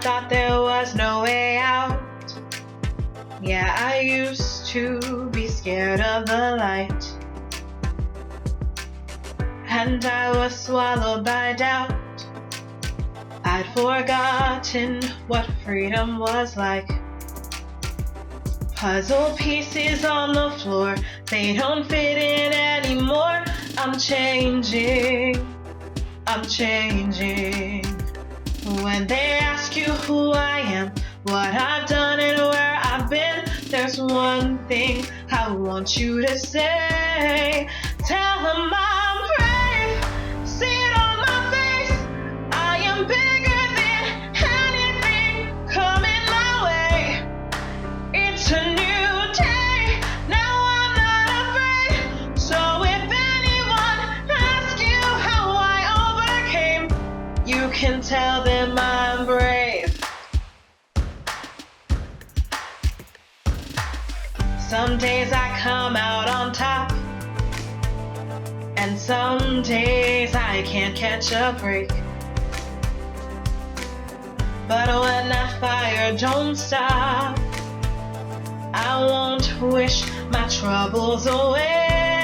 thought there was no way out. Yeah, I used to be scared of the light, and I was swallowed by doubt. I'd forgotten what freedom was like. Puzzle pieces on the floor, they don't fit in anymore. I'm changing, I'm changing. When they ask you who I am, what I've done and where I've been, there's one thing I want you to say. Tell them I'm brave, see it on my face. I am bigger than anything coming my way. It's a new day, now I'm not afraid. So if anyone asks you how I overcame, you can tell them I'm brave. Some days I come out on top, and some days I can't catch a break. But when that fire don't stop, I won't wish my troubles away.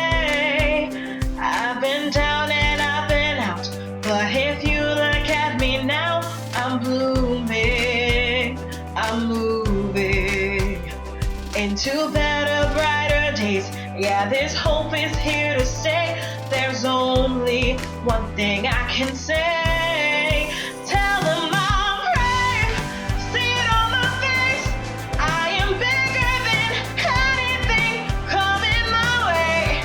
I've been down and I've been out, but if you look at me now, I'm blooming, I'm moving into better, brighter days. Yeah, this hope is here to stay. There's only one thing I can say. Tell them I'm brave, see it on my face. I am bigger than anything coming my way.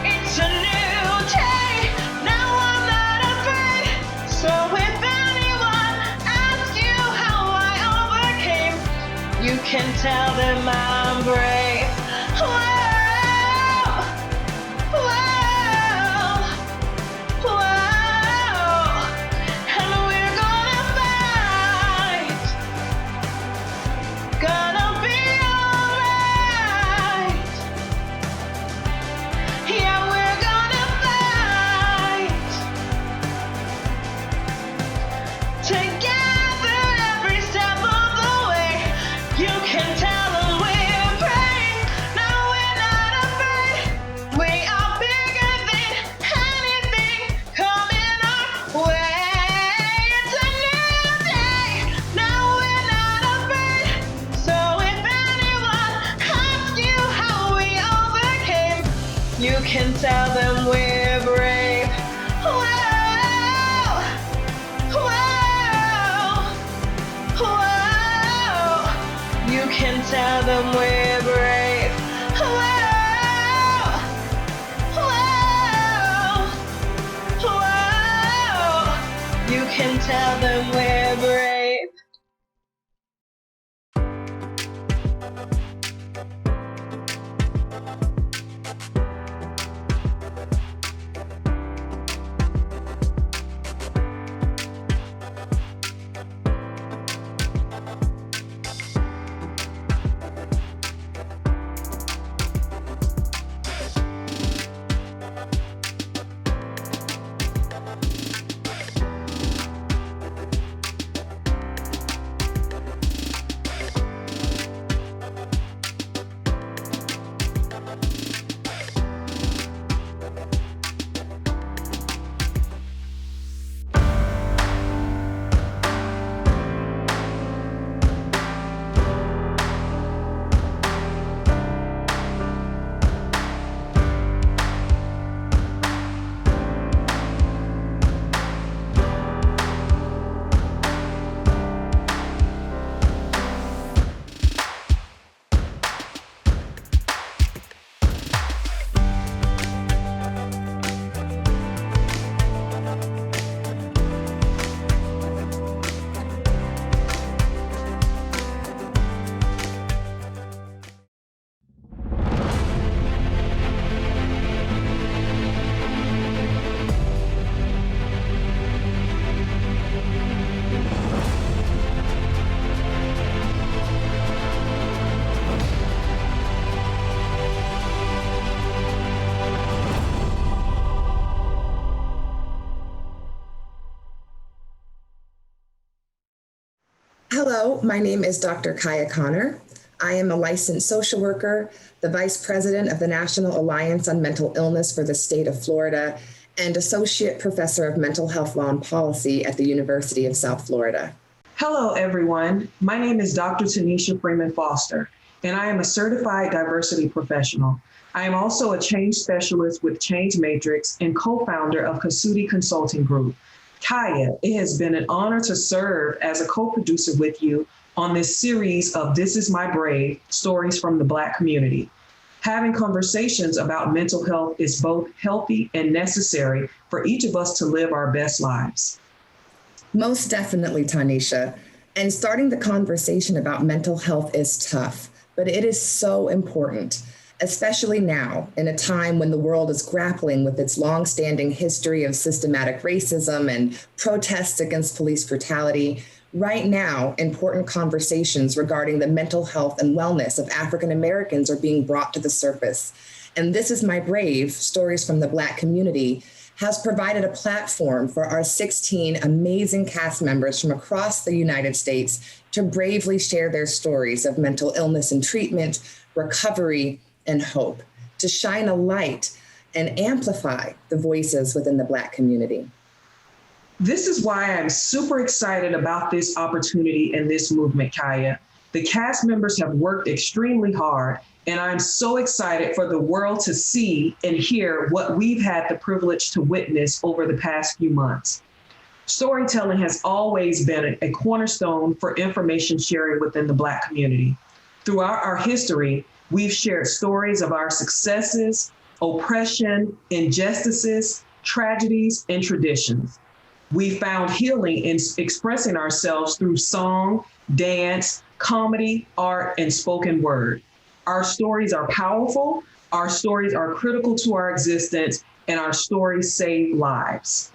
It's a new day, now I'm not afraid. So if anyone asks you how I overcame, you can tell them I'm brave. Whoa, whoa, whoa. And we're gonna fight. Gonna be alright. Yeah, we're gonna fight. Together every step of the way. You can tell them we're brave. Now we're not afraid. We are bigger than anything coming our way. It's a new day. Now we're not afraid. So if anyone asks you how we overcame, you can tell them we're brave. Whoa, whoa, whoa. You can tell them we're brave. Whoa, whoa, whoa. You can tell them we're brave. Hello, my name is Dr. Kaya Connor. I am a licensed social worker, the Vice President of the National Alliance on Mental Illness for the state of Florida, and Associate Professor of Mental Health Law and Policy at the University of South Florida. Hello, everyone. My name is Dr. Tonicia Freeman-Foster, and I am a certified diversity professional. I am also a change specialist with Change Matrix and co-founder of Kasudi Consulting Group. Kaya, it has been an honor to serve as a co-producer with you on this series of This Is My Brave, Stories from the Black Community. Having conversations about mental health is both healthy and necessary for each of us to live our best lives. Most definitely, Tonicia. And starting the conversation about mental health is tough, but it is so important, especially now in a time when the world is grappling with its longstanding history of systematic racism and protests against police brutality. Right now, important conversations regarding the mental health and wellness of African Americans are being brought to the surface. And This Is My Brave, Stories from the Black Community, has provided a platform for our 16 amazing cast members from across the United States to bravely share their stories of mental illness and treatment, recovery, and hope, to shine a light and amplify the voices within the Black community. This is why I'm super excited about this opportunity and this movement, Kaya. The cast members have worked extremely hard, and I'm so excited for the world to see and hear what we've had the privilege to witness over the past few months. Storytelling has always been a cornerstone for information sharing within the Black community. Throughout our history, we've shared stories of our successes, oppression, injustices, tragedies, and traditions. We found healing in expressing ourselves through song, dance, comedy, art, and spoken word. Our stories are powerful, our stories are critical to our existence, and our stories save lives.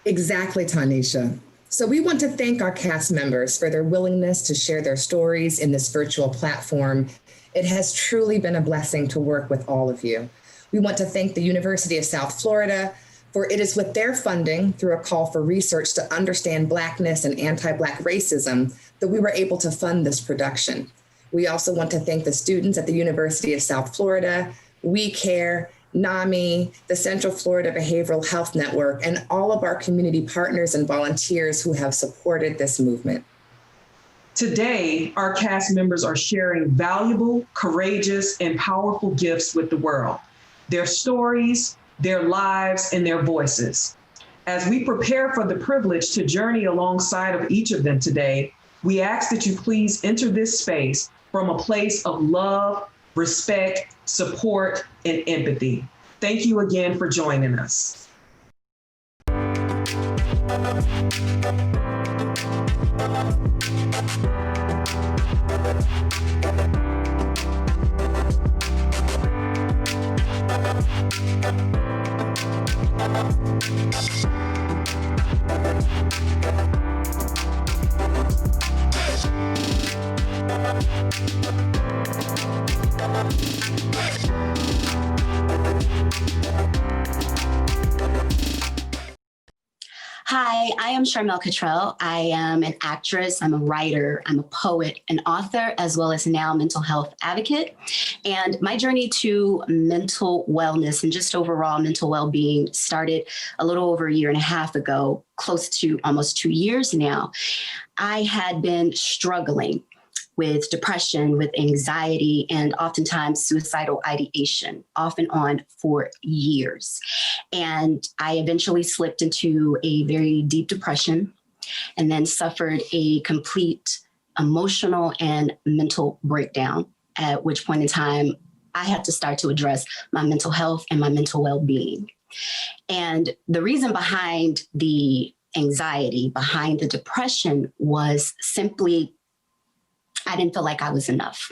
Exactly, Tonicia. So we want to thank our cast members for their willingness to share their stories in this virtual platform. It has truly been a blessing to work with all of you. We want to thank the University of South Florida, for it is with their funding through a call for research to understand Blackness and anti-Black racism that we were able to fund this production. We also want to thank the students at the University of South Florida, We Care, NAMI, the Central Florida Behavioral Health Network, and all of our community partners and volunteers who have supported this movement. Today, our cast members are sharing valuable, courageous, and powerful gifts with the world. Their stories, their lives, and their voices. As we prepare for the privilege to journey alongside of each of them today, we ask that you please enter this space from a place of love, respect, support, and empathy. Thank you again for joining us. Hi, I am Charmel Catrell. I am an actress, I'm a writer, I'm a poet, an author, as well as now mental health advocate. And my journey to mental wellness and just overall mental well-being started a little over a year and a half ago, close to almost 2 years now. I had been struggling with depression, with anxiety, and oftentimes suicidal ideation, off and on for years. And I eventually slipped into a very deep depression and then suffered a complete emotional and mental breakdown, at which point in time, I had to start to address my mental health and my mental well-being. And the reason behind the anxiety, behind the depression was simply I didn't feel like I was enough,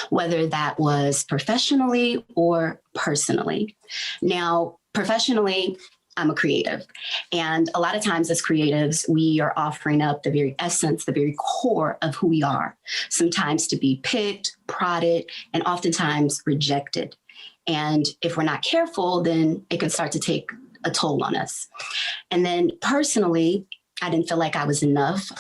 whether that was professionally or personally. Now, professionally, I'm a creative. And a lot of times as creatives, we are offering up the very essence, the very core of who we are, sometimes to be picked, prodded, and oftentimes rejected. And if we're not careful, then it can start to take a toll on us. And then personally, I didn't feel like I was enough.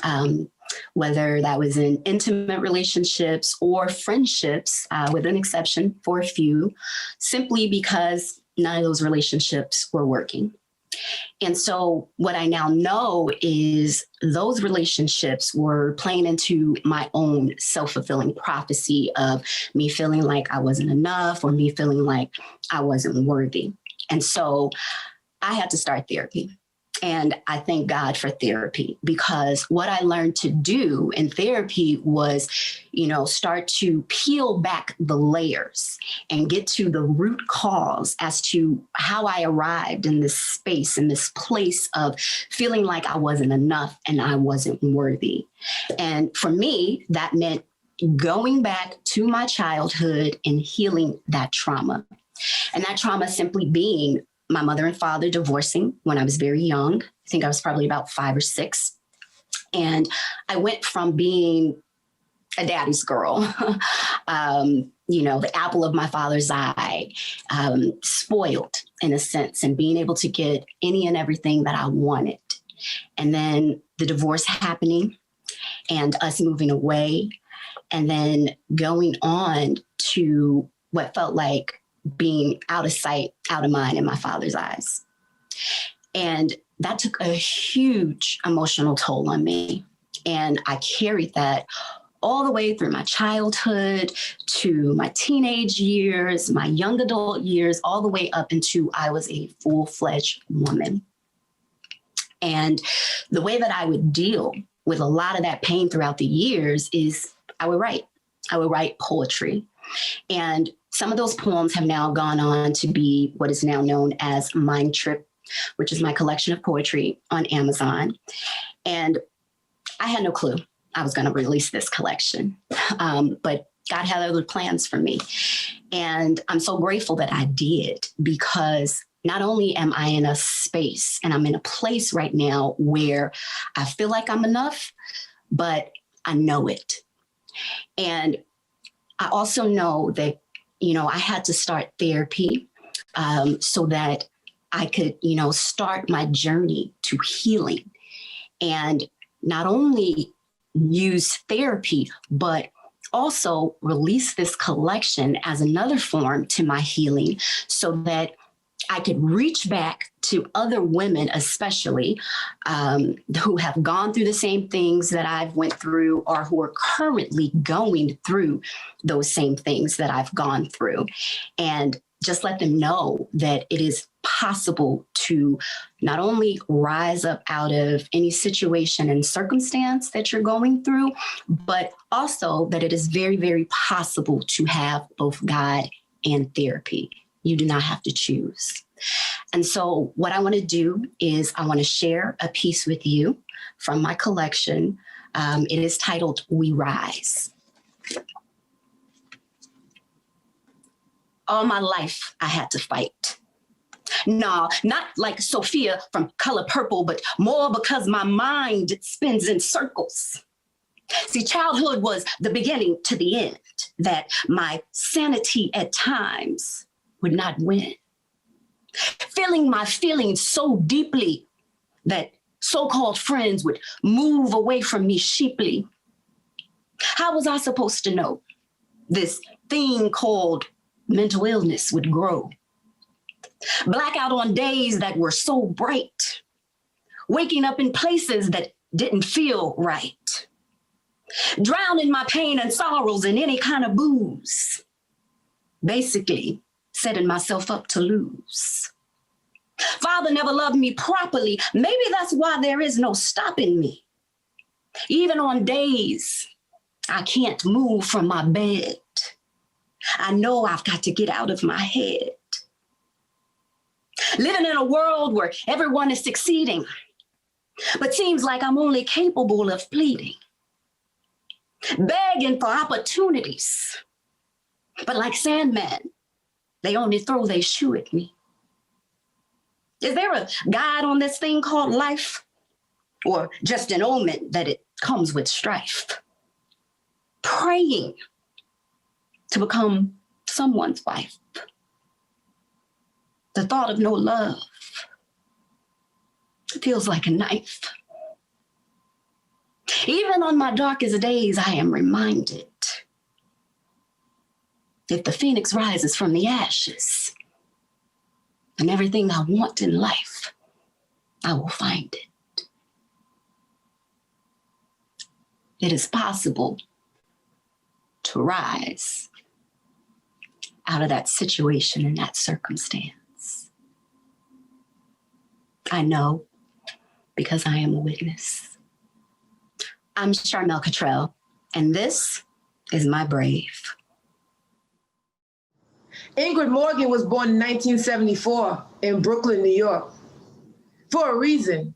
whether that was in intimate relationships or friendships, with an exception for a few, simply because none of those relationships were working. And so what I now know is those relationships were playing into my own self-fulfilling prophecy of me feeling like I wasn't enough or me feeling like I wasn't worthy. And so I had to start therapy. And I thank God for therapy, because what I learned to do in therapy was, start to peel back the layers and get to the root cause as to how I arrived in this space, in this place of feeling like I wasn't enough and I wasn't worthy. And for me, that meant going back to my childhood and healing that trauma. And that trauma simply being my mother and father divorcing when I was very young. I think I was probably about 5 or 6. And I went from being a daddy's girl, the apple of my father's eye, spoiled in a sense, and being able to get any and everything that I wanted. And then the divorce happening and us moving away, and then going on to what felt like being out of sight, out of mind in my father's eyes. And that took a huge emotional toll on me. And I carried that all the way through my childhood to my teenage years, my young adult years, all the way up into I was a full-fledged woman. And the way that I would deal with a lot of that pain throughout the years is I would write poetry. And some of those poems have now gone on to be what is now known as Mind Trip, which is my collection of poetry on Amazon. And I had no clue I was going to release this collection, but God had other plans for me. And I'm so grateful that I did, because not only am I in a space and I'm in a place right now where I feel like I'm enough, but I know it. And I also know that, I had to start therapy so that I could, start my journey to healing, and not only use therapy, but also release this collection as another form to my healing, so that I could reach back to other women, especially who have gone through the same things that I've went through, or who are currently going through those same things that I've gone through, and just let them know that it is possible to not only rise up out of any situation and circumstance that you're going through, but also that it is very, very possible to have both God and therapy. You do not have to choose. And so what I want to do is I want to share a piece with you from my collection. It is titled We Rise. All my life, I had to fight. No, not like Sophia from Color Purple, but more because my mind spins in circles. See, childhood was the beginning to the end, that my sanity at times would not win. Feeling my feelings so deeply that so-called friends would move away from me sheeply. How was I supposed to know this thing called mental illness would grow? Blackout on days that were so bright, waking up in places that didn't feel right, drowning my pain and sorrows in any kind of booze, basically setting myself up to lose. Father never loved me properly. Maybe that's why there is no stopping me. Even on days I can't move from my bed, I know I've got to get out of my head. Living in a world where everyone is succeeding, but seems like I'm only capable of pleading. Begging for opportunities, but like Sandman, they only throw their shoe at me. Is there a God on this thing called life? Or just an omen that it comes with strife? Praying to become someone's wife. The thought of no love feels like a knife. Even on my darkest days, I am reminded, if the phoenix rises from the ashes, and everything I want in life, I will find it. It is possible to rise out of that situation and that circumstance. I know because I am a witness. I'm Charmel Catrell, and this is my brave. Ingrid Morgan was born in 1974 in Brooklyn, New York, for a reason.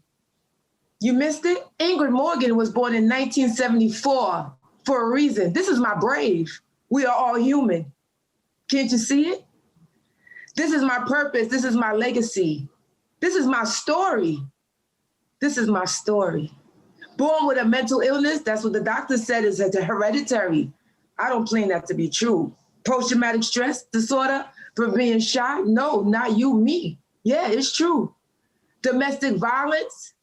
You missed it? Ingrid Morgan was born in 1974 for a reason. This is my brave. We are all human. Can't you see it? This is my purpose. This is my legacy. This is my story. This is my story. Born with a mental illness, that's what the doctor said is hereditary. I don't claim that to be true. Post-traumatic stress disorder for being shot? No, not you, me. Yeah, it's true. Domestic violence,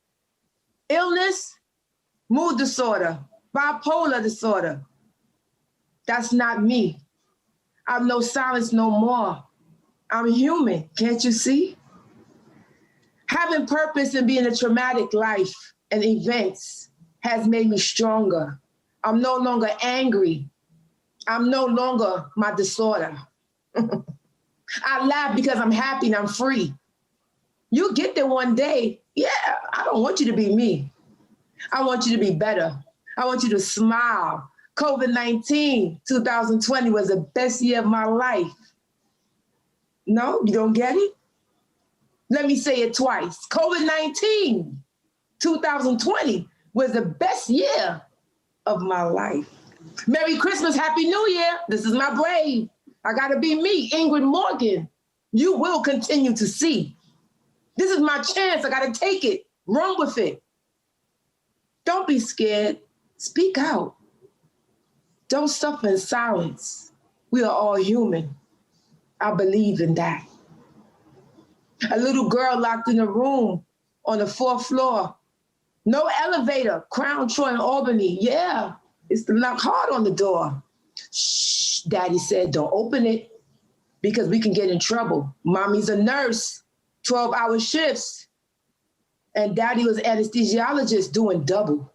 illness, mood disorder, bipolar disorder. That's not me. I'm no silence no more. I'm human, can't you see? Having purpose and being a traumatic life and events has made me stronger. I'm no longer angry. I'm no longer my disorder. I laugh because I'm happy and I'm free. You'll get there one day. Yeah, I don't want you to be me. I want you to be better. I want you to smile. COVID-19, 2020 was the best year of my life. No, you don't get it? Let me say it twice. COVID-19, 2020 was the best year of my life. Merry Christmas, Happy New Year. This is my brave. I gotta be me, Ingrid Morgan. You will continue to see. This is my chance, I gotta take it, run with it. Don't be scared, speak out. Don't suffer in silence. We are all human. I believe in that. A little girl locked in a room on the 4th floor. No elevator, Crown Troy in Albany. Yeah, it's to knock hard on the door. Shh, Daddy said, don't open it because we can get in trouble. Mommy's a nurse, 12-hour shifts. And Daddy was anesthesiologist doing double.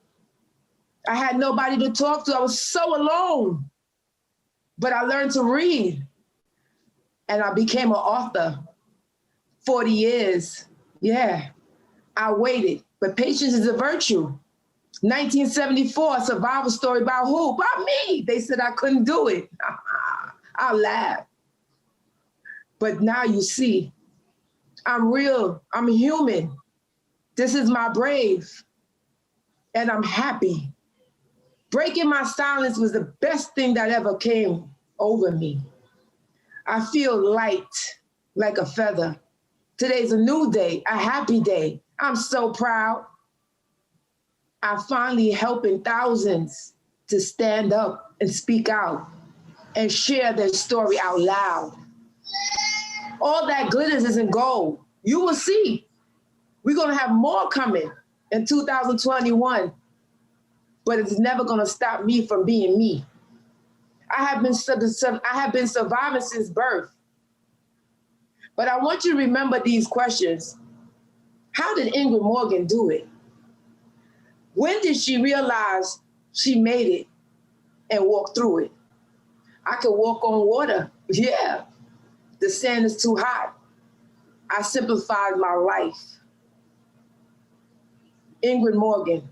I had nobody to talk to. I was so alone. But I learned to read. And I became an author. 40 years. Yeah, I waited. But patience is a virtue. 1974, a survival story about who? About me. They said I couldn't do it. I laughed. But now you see, I'm real. I'm human. This is my brave. And I'm happy. Breaking my silence was the best thing that ever came over me. I feel light like a feather. Today's a new day, a happy day. I'm so proud. I'm finally helping thousands to stand up and speak out and share their story out loud. All that glitters isn't gold. You will see. We're gonna have more coming in 2021, but it's never gonna stop me from being me. I have been surviving since birth. But I want you to remember these questions. How did Ingrid Morgan do it? When did she realize she made it and walked through it? I could walk on water. Yeah, the sand is too hot. I simplified my life. Ingrid Morgan,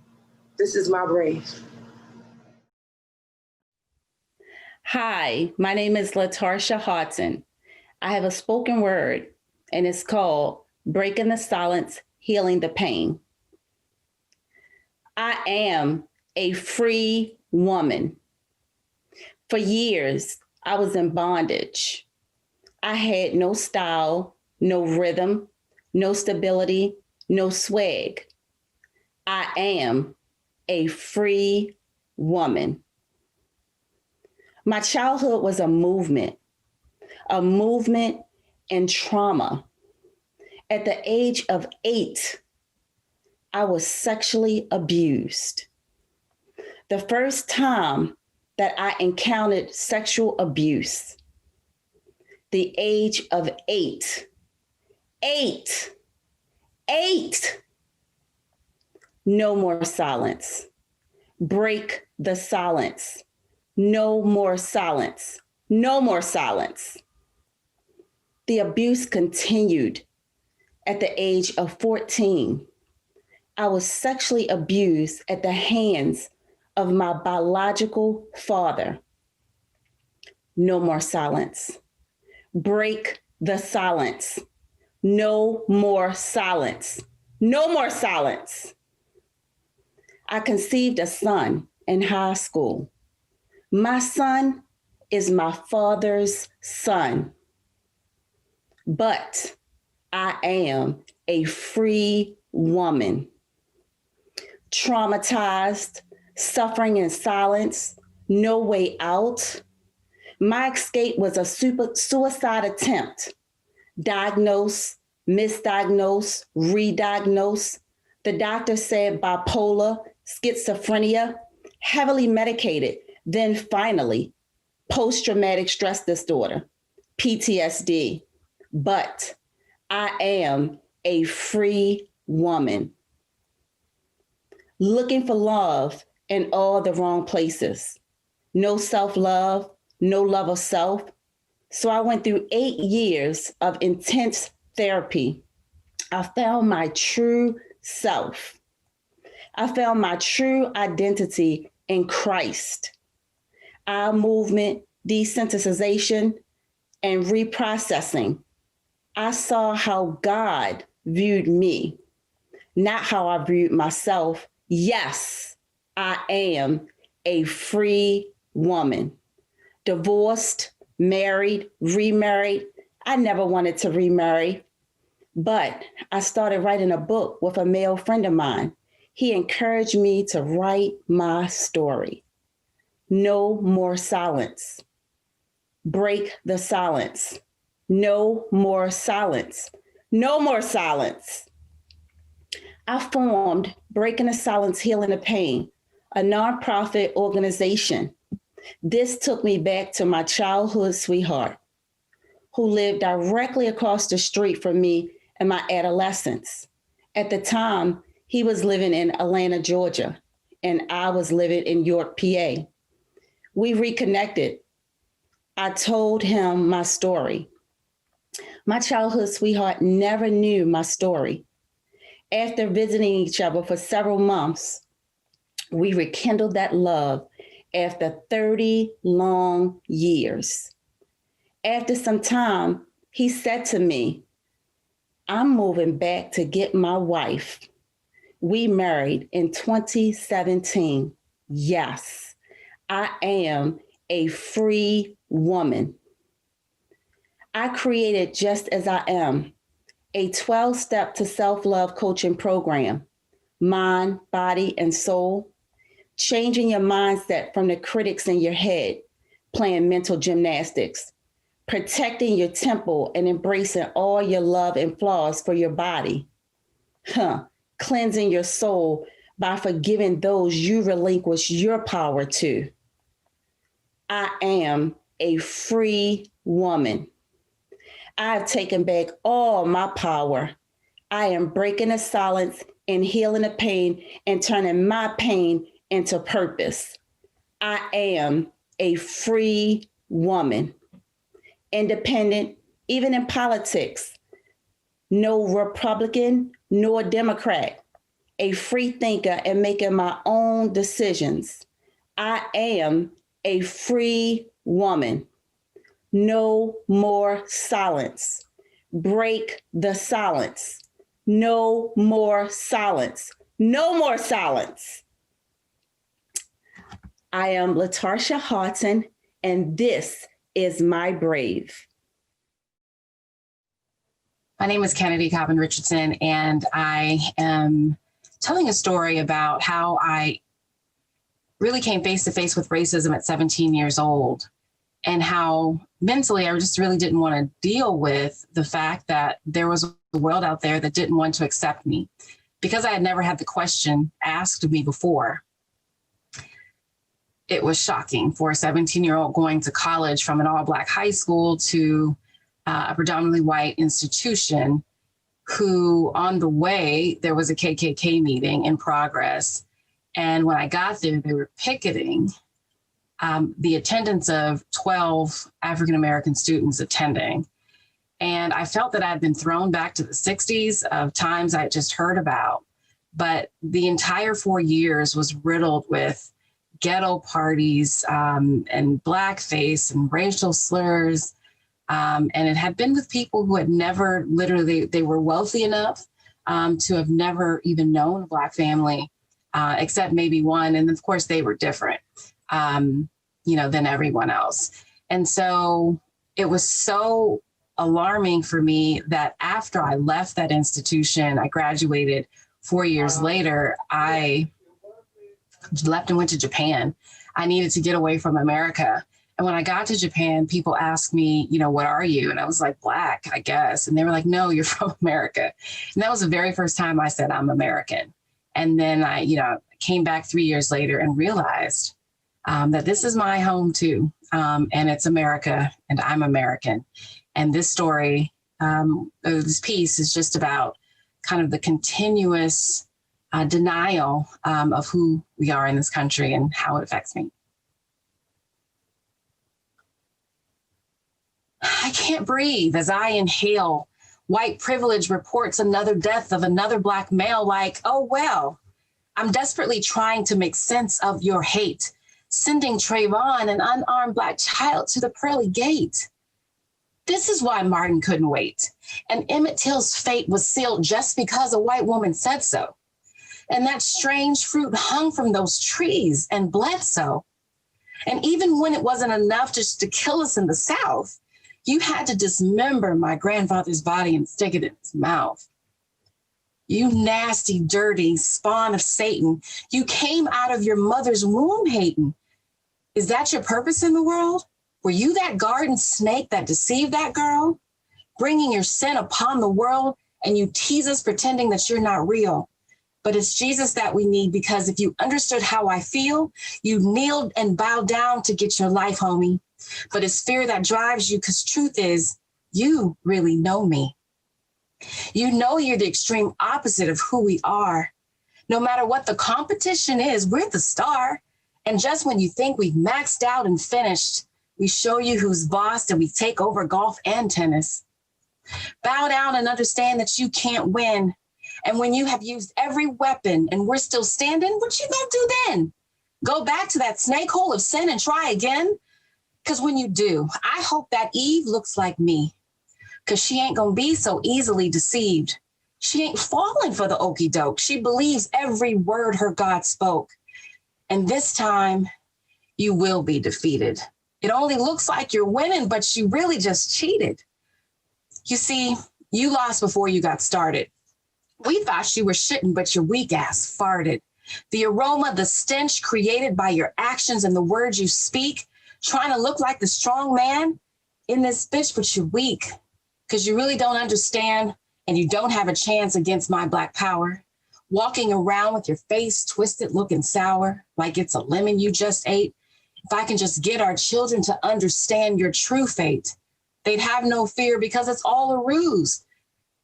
this is my brave. Hi, my name is Latarsha Haughton. I have a spoken word, and it's called Breaking the Silence, Healing the Pain. I am a free woman. For years, I was in bondage. I had no style, no rhythm, no stability, no swag. I am a free woman. My childhood was a movement in trauma. At the age of 8, I was sexually abused. the first time that I encountered sexual abuse, the age of 8. 8. No more silence. Break the silence. No more silence. No more silence. The abuse continued at the age of 14. I was sexually abused at the hands of my biological father. No more silence. Break the silence. No more silence. No more silence. I conceived a son in high school. My son is my father's son. But I am a free woman. Traumatized, suffering in silence, no way out. My escape was a suicide attempt. Diagnosed, misdiagnosed, re-diagnosed. The doctor said bipolar, schizophrenia, heavily medicated. Then finally, post-traumatic stress disorder, PTSD. But I am a free woman. Looking for love in all the wrong places. No self-love, no love of self. So I went through 8 years of intense therapy. I found my true self. I found my true identity in Christ. Our movement, desensitization, and reprocessing. I saw how God viewed me, not how I viewed myself. Yes, I am a free woman. Divorced, married, remarried. I never wanted to remarry, but I started writing a book with a male friend of mine. He encouraged me to write my story. No more silence. Break the silence. No more silence. No more silence. I formed Breaking the Silence, Healing the Pain, a nonprofit organization. This took me back to my childhood sweetheart, who lived directly across the street from me in my adolescence. At the time, he was living in Atlanta, Georgia, and I was living in York, PA. We reconnected. I told him my story. My childhood sweetheart never knew my story. After visiting each other for several months, we rekindled that love after 30 long years. After some time, he said to me, I'm moving back to get my wife. We married in 2017. Yes, I am a free woman. I created Just As I Am, a 12-step to self-love coaching program, mind, body, and soul, changing your mindset from the critics in your head, playing mental gymnastics, protecting your temple and embracing all your love and flaws for your body, cleansing your soul by forgiving those you relinquish your power to. I am a free woman. I have taken back all my power. I am breaking the silence and healing the pain and turning my pain into purpose. I am a free woman. Independent, even in politics. No Republican, nor Democrat. A free thinker and making my own decisions. I am a free woman. No more silence. Break the silence. No more silence. No more silence. I am Latarsha Haughton, and this is my brave. My name is Kenadie Cobbin-Richardson, and I am telling a story about how I really came face to face with racism at 17 years old, and how mentally I just really didn't want to deal with the fact that there was a world out there that didn't want to accept me because I had never had the question asked of me before. it was shocking for a 17-year-old going to college from an all-Black high school to a predominantly white institution, who on the way, there was a KKK meeting in progress. And when I got there, they were picketing the attendance of 12 African-American students attending. And I felt that I'd been thrown back to the 60s of times I had just heard about. But the entire 4 years was riddled with ghetto parties and blackface and racial slurs. And it had been with people who had never, literally, they were wealthy enough to have never even known a Black family, except maybe one. And of course, they were different, than everyone else. And so it was so alarming for me that after I left that institution, I graduated 4 years later, I left and went to Japan. I needed to get away from America. And when I got to Japan, people asked me, what are you? And I was like, Black, I guess. And they were like, no, you're from America. And that was the very first time I said I'm American. And then I, came back 3 years later and realized that this is my home too. And it's America and I'm American. And this story, this piece is just about kind of the continuous denial of who we are in this country and how it affects me. I can't breathe as I inhale. White privilege reports another death of another Black male, like, oh, well, I'm desperately trying to make sense of your hate, sending Trayvon, an unarmed Black child, to the pearly gate. This is why Martin couldn't wait. And Emmett Till's fate was sealed just because a white woman said so. And that strange fruit hung from those trees and bled so. And even when it wasn't enough just to kill us in the South, you had to dismember my grandfather's body and stick it in his mouth. You nasty, dirty spawn of Satan. You came out of your mother's womb hating. Is that your purpose in the world? Were you that garden snake that deceived that girl? Bringing your sin upon the world, and you tease us pretending that you're not real. But it's Jesus that we need, because if you understood how I feel, you kneeled and bowed down to get your life, homie. But it's fear that drives you, because truth is, you really know me. You know you're the extreme opposite of who we are. No matter what the competition is, we're the star. And just when you think we've maxed out and finished, we show you who's boss, and we take over golf and tennis. Bow down and understand that you can't win. And when you have used every weapon and we're still standing, what you gonna do then? Go back to that snake hole of sin and try again? Because when you do, I hope that Eve looks like me, because she ain't gonna be so easily deceived. She ain't falling for the okie doke. She believes every word her God spoke. And this time, you will be defeated. It only looks like you're winning, but you really just cheated. You see, you lost before you got started. We thought you were shitting, but your weak ass farted. The aroma, the stench created by your actions and the words you speak, trying to look like the strong man in this bitch, but you're weak, because you really don't understand, and you don't have a chance against my Black power. Walking around with your face twisted, looking sour, like it's a lemon you just ate. If I can just get our children to understand your true fate, they'd have no fear, because it's all a ruse.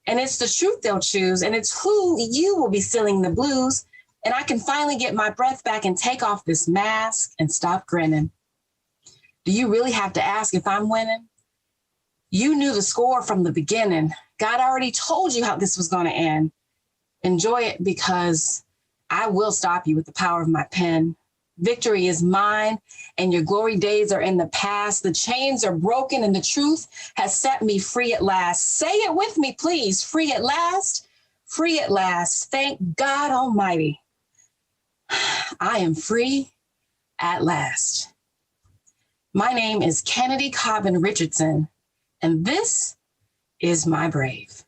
And it's the truth they'll choose, and it's who you will be stealing the blues. And I can finally get my breath back and take off this mask and stop grinning. Do you really have to ask if I'm winning? You knew the score from the beginning. God already told you how this was going to end. Enjoy it, because I will stop you with the power of my pen. Victory is mine, and your glory days are in the past. The chains are broken, and the truth has set me free at last. Say it with me, please. Free at last. Free at last. Thank God Almighty. I am free at last. My name is Kenadie Cobbin-Richardson, and this is my brave.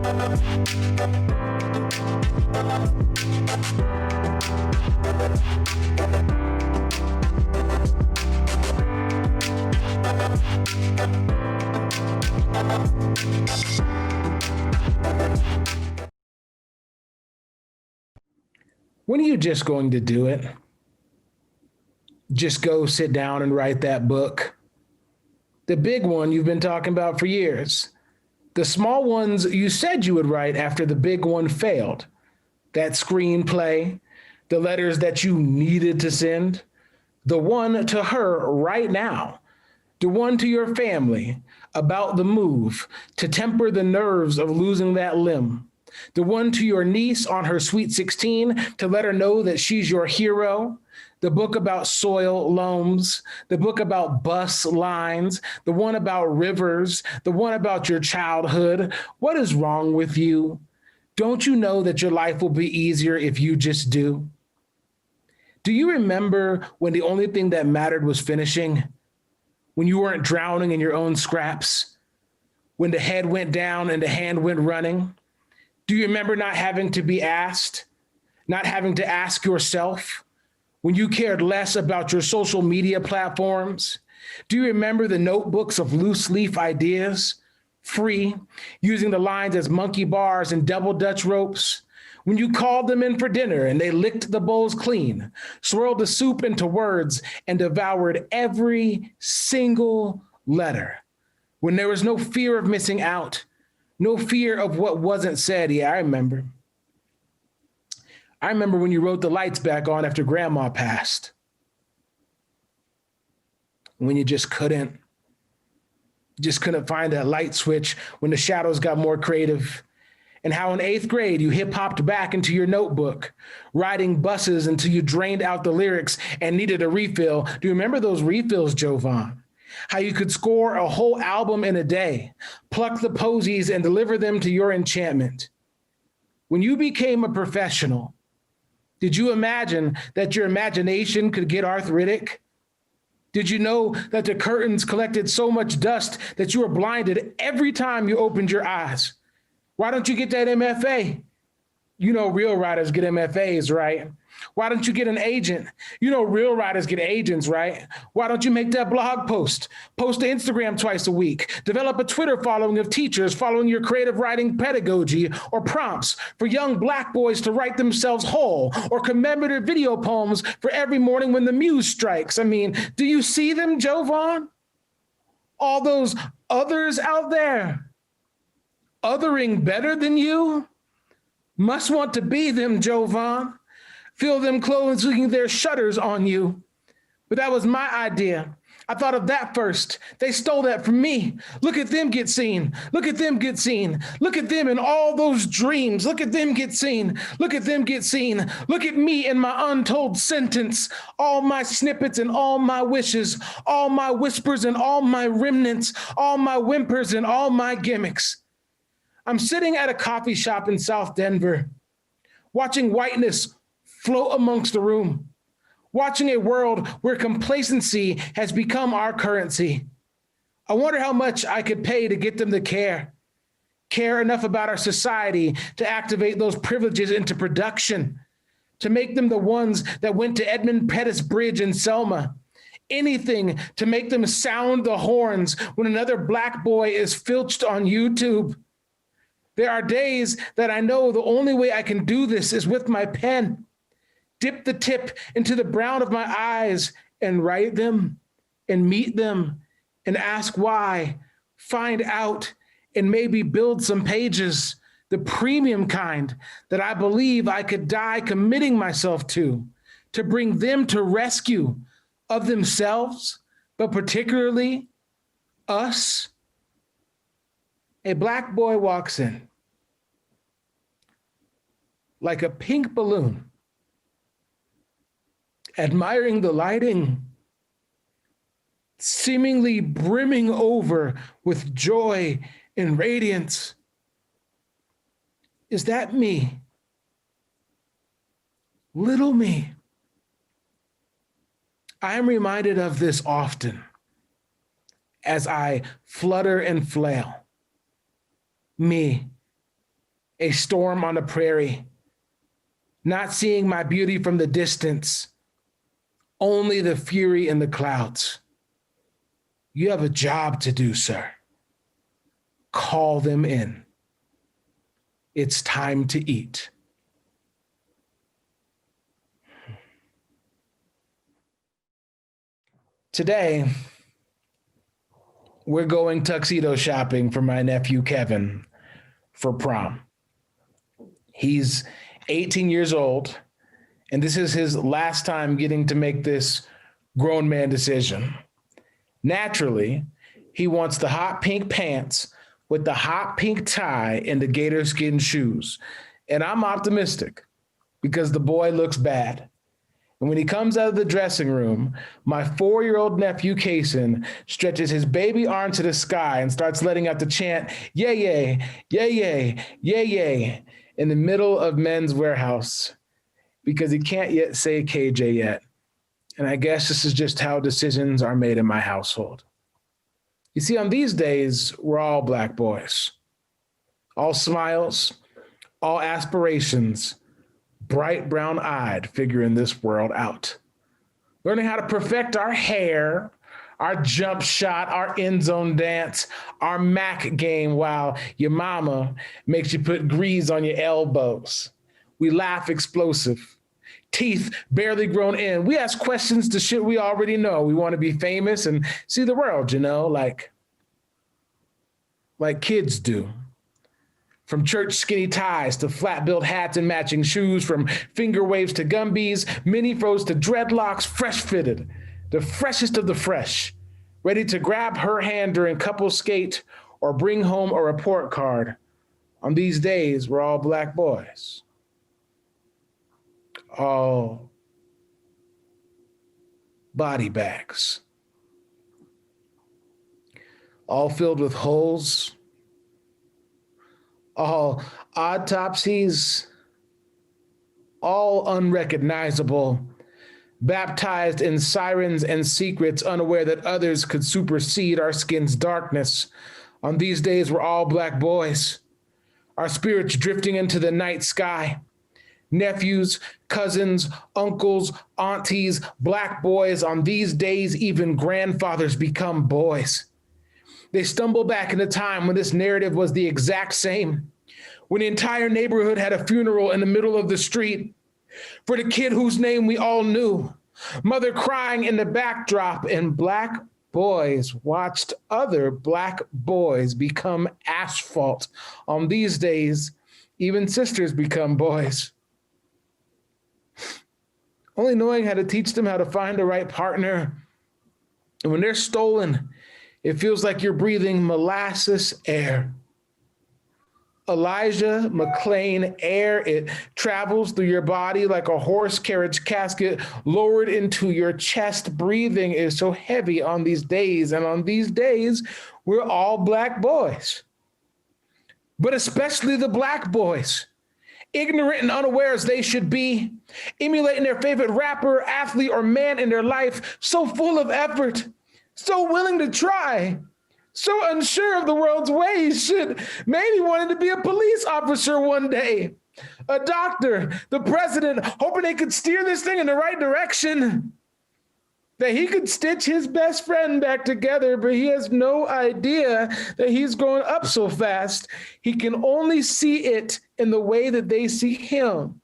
When are you just going to do it? Just go sit down and write that book? The big one you've been talking about for years. The small ones you said you would write after the big one failed. That screenplay, the letters that you needed to send, the one to her right now, the one to your family about the move to temper the nerves of losing that limb, the one to your niece on her sweet 16 to let her know that she's your hero, the book about soil loams, the book about bus lines, the one about rivers, the one about your childhood. What is wrong with you? Don't you know that your life will be easier if you just do? Do you remember when the only thing that mattered was finishing? When you weren't drowning in your own scraps? When the head went down and the hand went running? Do you remember not having to be asked? Not having to ask yourself? When you cared less about your social media platforms? Do you remember the notebooks of loose leaf ideas? Free, using the lines as monkey bars and double Dutch ropes? When you called them in for dinner and they licked the bowls clean, swirled the soup into words, and devoured every single letter? When there was no fear of missing out, no fear of what wasn't said. Yeah, I remember. I remember when you wrote the lights back on after Grandma passed. When you just couldn't find that light switch when the shadows got more creative. And how in 8th grade, you hip-hopped back into your notebook, riding buses until you drained out the lyrics and needed a refill. Do you remember those refills, Jovan? How you could score a whole album in a day, pluck the posies and deliver them to your enchantment. When you became a professional, did you imagine that your imagination could get arthritic? Did you know that the curtains collected so much dust that you were blinded every time you opened your eyes? Why don't you get that MFA? You know real writers get MFAs, right? Why don't you get an agent? You know real writers get agents, right? Why don't you make that blog post? Post to Instagram twice a week. Develop a Twitter following of teachers following your creative writing pedagogy or prompts for young Black boys to write themselves whole, or commemorative video poems for every morning when the muse strikes. I mean, do you see them, Jovan? All those others out there, othering better than you? Must want to be them, Jovan. Feel them closing their shutters on you. But that was my idea. I thought of that first. They stole that from me. Look at them get seen. Look at them get seen. Look at them in all those dreams. Look at them get seen. Look at them get seen. Look at me in my untold sentence. All my snippets and all my wishes. All my whispers and all my remnants. All my whimpers and all my gimmicks. I'm sitting at a coffee shop in South Denver, watching whiteness float amongst the room, watching a world where complacency has become our currency. I wonder how much I could pay to get them to care enough about our society to activate those privileges into production, to make them the ones that went to Edmund Pettus Bridge in Selma. Anything to make them sound the horns when another Black boy is filched on YouTube. There are days that I know the only way I can do this is with my pen. Dip the tip into the brown of my eyes and write them and meet them and ask why, find out, and maybe build some pages, the premium kind that I believe I could die committing myself to bring them to rescue of themselves, but particularly us. A Black boy walks in like a pink balloon, admiring the lighting, seemingly brimming over with joy and radiance. Is that me? Little me. I am reminded of this often as I flutter and flail. Me, a storm on the prairie, not seeing my beauty from the distance, only the fury in the clouds. You have a job to do, sir. Call them in. It's time to eat. Today, we're going tuxedo shopping for my nephew, Kevin, for prom. He's 18 years old, and this is his last time getting to make this grown man decision. Naturally, he wants the hot pink pants with the hot pink tie and the gator skin shoes. And I'm optimistic because the boy looks bad. And when he comes out of the dressing room, my 4-year-old nephew, Kason, stretches his baby arm to the sky and starts letting out the chant, yay, yay, yay, yay, yay, yay, in the middle of Men's Warehouse because he can't yet say KJ yet. And I guess this is just how decisions are made in my household. You see, on these days, we're all Black boys. All smiles, all aspirations, bright brown-eyed figuring this world out. Learning how to perfect our hair, our jump shot, our end zone dance, our Mac game while your mama makes you put grease on your elbows. We laugh explosive, teeth barely grown in. We ask questions to shit we already know. We want to be famous and see the world, you know, like kids do. From church skinny ties to flat-billed hats and matching shoes, from finger waves to gumbies, mini froze to dreadlocks, fresh fitted, the freshest of the fresh, ready to grab her hand during couple skate or bring home a report card. On these days, we're all Black boys. All body bags. All filled with holes, all autopsies, all unrecognizable, baptized in sirens and secrets, unaware that others could supersede our skin's darkness. On these days, we're all Black boys, our spirits drifting into the night sky. Nephews, cousins, uncles, aunties, Black boys. On these days, even grandfathers become boys. They stumble back in a time when this narrative was the exact same, when the entire neighborhood had a funeral in the middle of the street for the kid whose name we all knew, mother crying in the backdrop, and Black boys watched other Black boys become asphalt. On these days, even sisters become boys. Only knowing how to teach them how to find the right partner. And when they're stolen, it feels like you're breathing molasses air. Elijah McClain air, it travels through your body like a horse carriage casket lowered into your chest. Breathing is so heavy on these days, and on these days, we're all Black boys. But especially the Black boys, ignorant and unaware as they should be, emulating their favorite rapper, athlete, or man in their life, so full of effort, so willing to try, so unsure of the world's ways, shit, maybe wanted to be a police officer one day, a doctor, the president, hoping they could steer this thing in the right direction, that he could stitch his best friend back together, but he has no idea that he's growing up so fast. He can only see it in the way that they see him.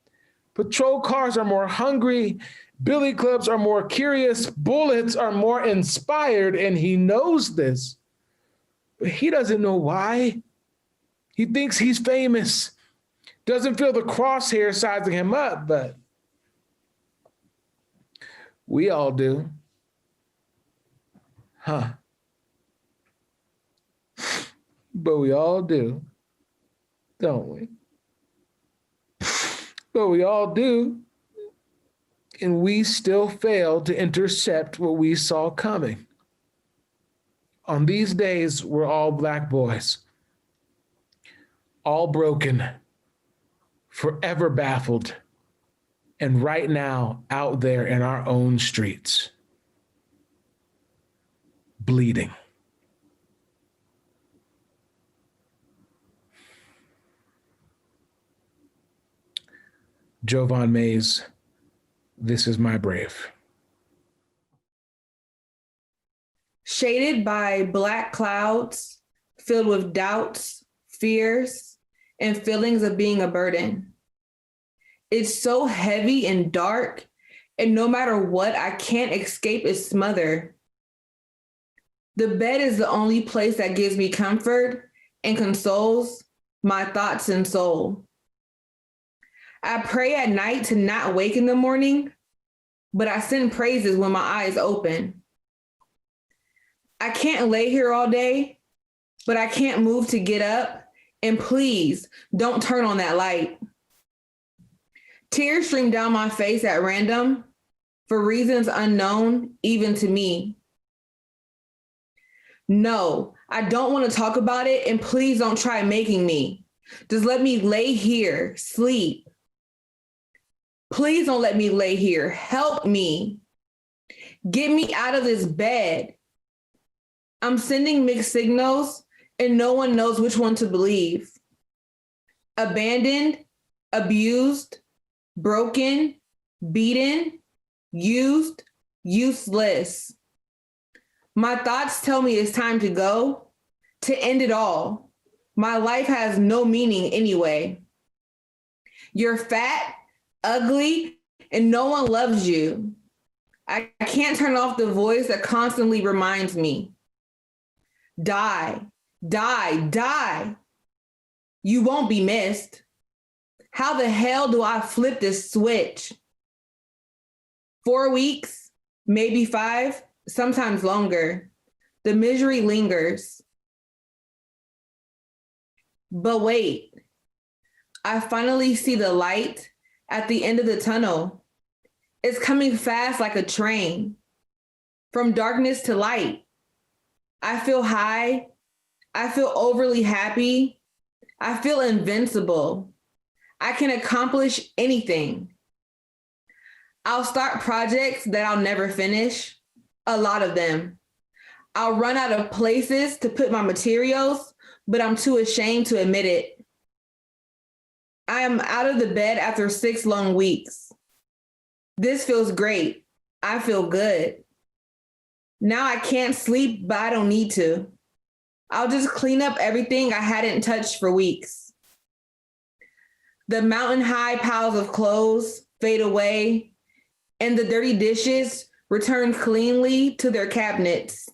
Patrol cars are more hungry, billy clubs are more curious, bullets are more inspired, and he knows this. But he doesn't know why. He thinks he's famous, doesn't feel the crosshair sizing him up, but we all do. Huh. But we all do, don't we? But we all do. And we still fail to intercept what we saw coming. On these days, we're all Black boys, all broken, forever baffled, and right now out there in our own streets, bleeding. Jovan Mays, This Is My Brave. Shaded by black clouds, filled with doubts, fears, and feelings of being a burden. It's so heavy and dark, and no matter what, I can't escape its smother. The bed is the only place that gives me comfort and consoles my thoughts and soul. I pray at night to not wake in the morning, but I sing praises when my eyes open. I can't lay here all day, but I can't move to get up, and please don't turn on that light. Tears stream down my face at random for reasons unknown even to me. No, I don't want to talk about it, and please don't try making me. Just let me lay here, sleep. Please don't let me lay here. Help me. Get me out of this bed. I'm sending mixed signals, and no one knows which one to believe. Abandoned, abused, broken, beaten, used, useless. My thoughts tell me it's time to go, to end it all. My life has no meaning anyway. You're fat, ugly, and no one loves you. I can't turn off the voice that constantly reminds me. Die, die, die. You won't be missed. How the hell do I flip this switch? 4 weeks, maybe 5, sometimes longer. The misery lingers. But wait, I finally see the light at the end of the tunnel. It's coming fast like a train. From darkness to light. I feel high. I feel overly happy. I feel invincible. I can accomplish anything. I'll start projects that I'll never finish, a lot of them. I'll run out of places to put my materials, but I'm too ashamed to admit it. I am out of the bed after 6 long weeks. This feels great. I feel good. Now I can't sleep, but I don't need to. I'll just clean up everything I hadn't touched for weeks. The mountain-high piles of clothes fade away, and the dirty dishes return cleanly to their cabinets.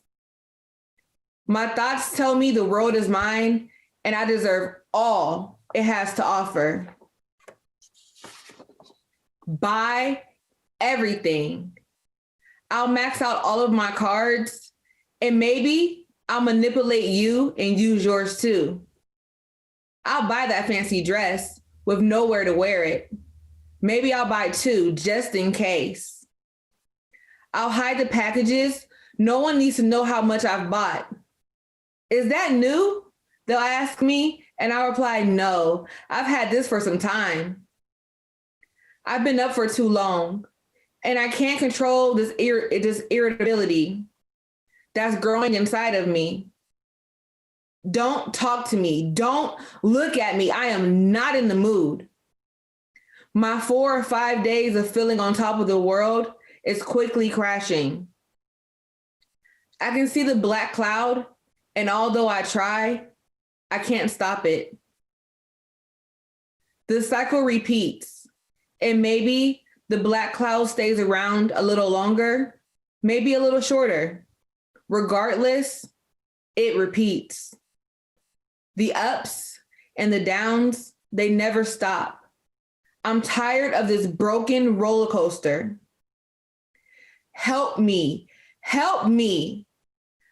My thoughts tell me the world is mine, and I deserve all it has to offer. Buy everything. I'll max out all of my cards, and maybe I'll manipulate you and use yours too. I'll buy that fancy dress with nowhere to wear it. Maybe I'll buy 2 just in case. I'll hide the packages. No one needs to know how much I've bought. Is that new? They'll ask me, and I'll reply, no, I've had this for some time. I've been up for too long, and I can't control this irritability that's growing inside of me. Don't talk to me. Don't look at me. I am not in the mood. My 4 or 5 days of feeling on top of the world is quickly crashing. I can see the black cloud, and although I try, I can't stop it. The cycle repeats, and maybe the black cloud stays around a little longer, maybe a little shorter. Regardless, it repeats. The ups and the downs, they never stop. I'm tired of this broken roller coaster. Help me, help me.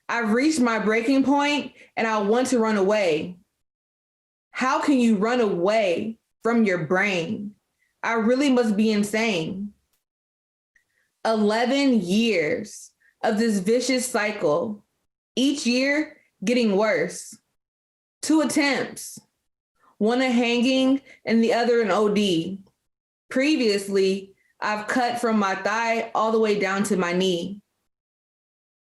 I've reached my breaking point and I want to run away. How can you run away from your brain? I really must be insane. 11 years of this vicious cycle, each year getting worse. 2 attempts, one a hanging and the other an OD. Previously, I've cut from my thigh all the way down to my knee.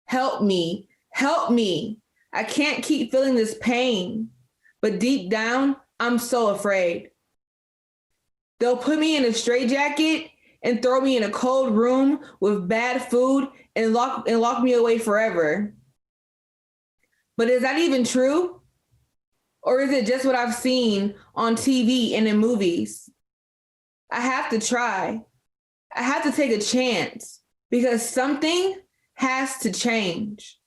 Help me, help me. I can't keep feeling this pain, but deep down, I'm so afraid. They'll put me in a straitjacket and throw me in a cold room with bad food and lock me away forever. But is that even true? Or is it just what I've seen on TV and in movies? I have to try. I have to take a chance because something has to change.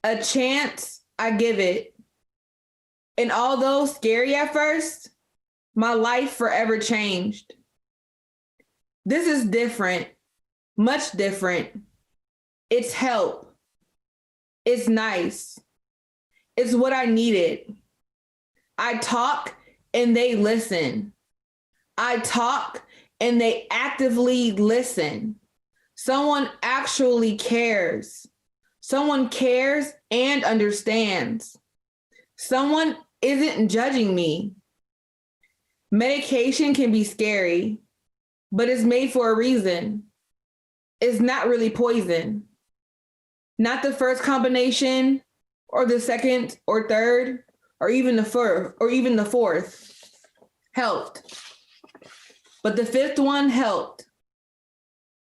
A chance, I give it. And although scary at first, my life forever changed. This is different, much different. It's help. It's nice. It's what I needed. I talk and they listen. I talk and they actively listen. Someone actually cares. Someone cares and understands. Someone isn't judging me. Medication can be scary, but it's made for a reason. It's not really poison. Not the first combination or the second or third or even the fourth helped. But the fifth one helped.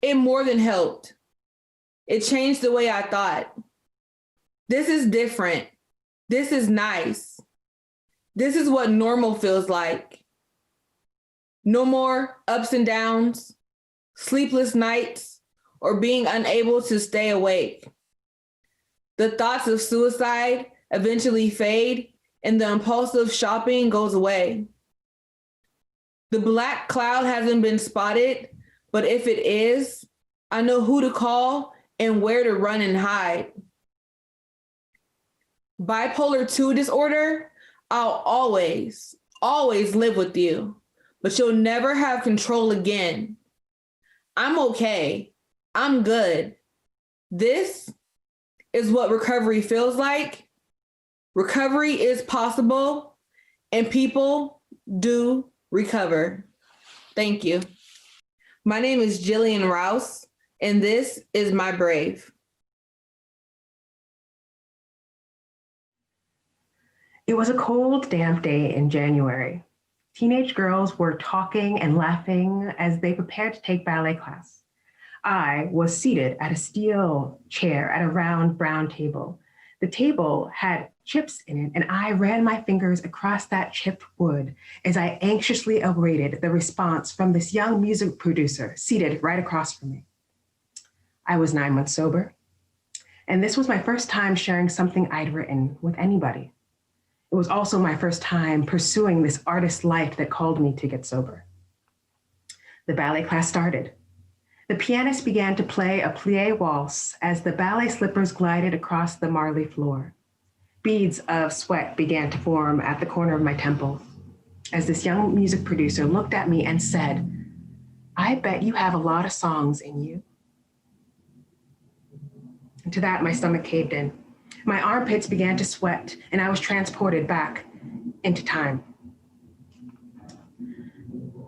It more than helped. It changed the way I thought. This is different. This is nice. This is what normal feels like. No more ups and downs, sleepless nights, or being unable to stay awake. The thoughts of suicide eventually fade and the impulsive shopping goes away. The black cloud hasn't been spotted, but if it is, I know who to call and where to run and hide. Bipolar 2 disorder, I'll always live with you, but you'll never have control again. I'm okay. I'm good. This is what recovery feels like. Recovery is possible, and people do recover. Thank you. My name is Jillian Rouse, and this is My Brave. It was a cold, damp day in January. Teenage girls were talking and laughing as they prepared to take ballet class. I was seated at a steel chair at a round brown table. The table had chips in it, and I ran my fingers across that chipped wood as I anxiously awaited the response from this young music producer seated right across from me. I was 9 months sober, and this was my first time sharing something I'd written with anybody. It was also my first time pursuing this artist life that called me to get sober. The ballet class started. The pianist began to play a plie waltz as the ballet slippers glided across the marley floor. Beads of sweat began to form at the corner of my temples as this young music producer looked at me and said, "I bet you have a lot of songs in you." And to that, my stomach caved in. My armpits began to sweat, and I was transported back into time.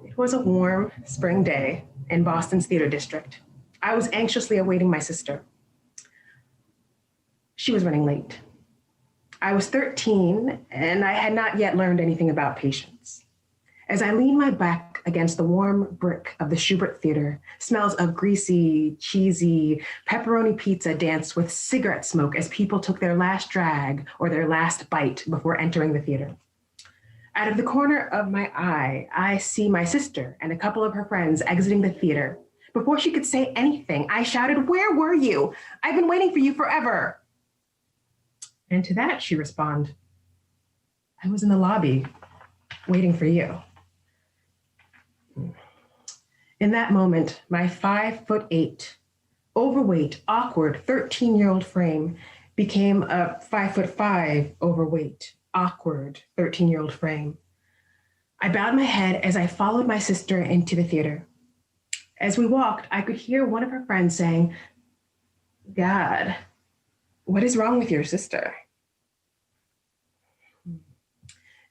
It was a warm spring day in Boston's Theater District. I was anxiously awaiting my sister. She was running late. I was 13, and I had not yet learned anything about patience. As I leaned my back against the warm brick of the Schubert Theater, smells of greasy, cheesy pepperoni pizza danced with cigarette smoke as people took their last drag or their last bite before entering the theater. Out of the corner of my eye, I see my sister and a couple of her friends exiting the theater. Before she could say anything, I shouted, "Where were you? I've been waiting for you forever." And to that, she responded, "I was in the lobby waiting for you." In that moment, my 5'8", overweight, awkward 13-year-old frame became a 5'5", overweight, awkward 13-year-old frame. I bowed my head as I followed my sister into the theater. As we walked, I could hear one of her friends saying, "God, what is wrong with your sister?"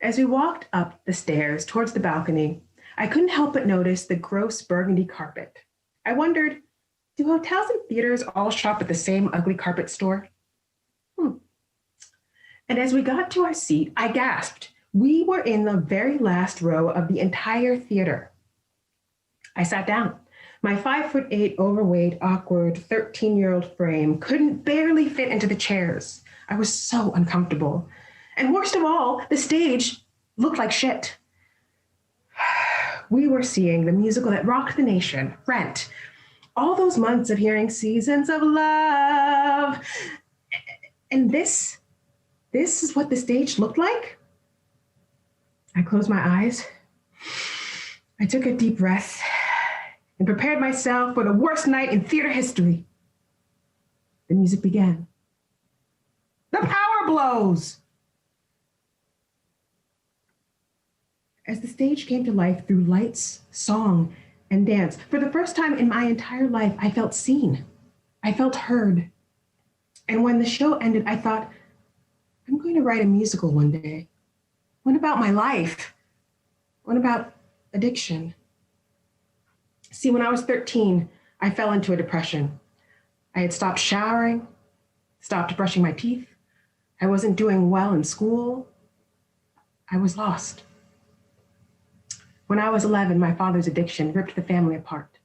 As we walked up the stairs towards the balcony, I couldn't help but notice the gross burgundy carpet. I wondered, do hotels and theaters all shop at the same ugly carpet store? And as we got to our seat, I gasped. We were in the very last row of the entire theater. I sat down. My 5'8", overweight, awkward 13-year-old frame couldn't barely fit into the chairs. I was so uncomfortable. And worst of all, the stage looked like shit. We were seeing the musical that rocked the nation, Rent. All those months of hearing Seasons of Love. And this is what the stage looked like? I closed my eyes. I took a deep breath and prepared myself for the worst night in theater history. The music began. The power blows! As the stage came to life through lights, song, and dance, for the first time in my entire life, I felt seen. I felt heard. And when the show ended, I thought, I'm going to write a musical one day. What about my life? What about addiction? See, when I was 13, I fell into a depression. I had stopped showering, stopped brushing my teeth. I wasn't doing well in school. I was lost. When I was 11, my father's addiction ripped the family apart.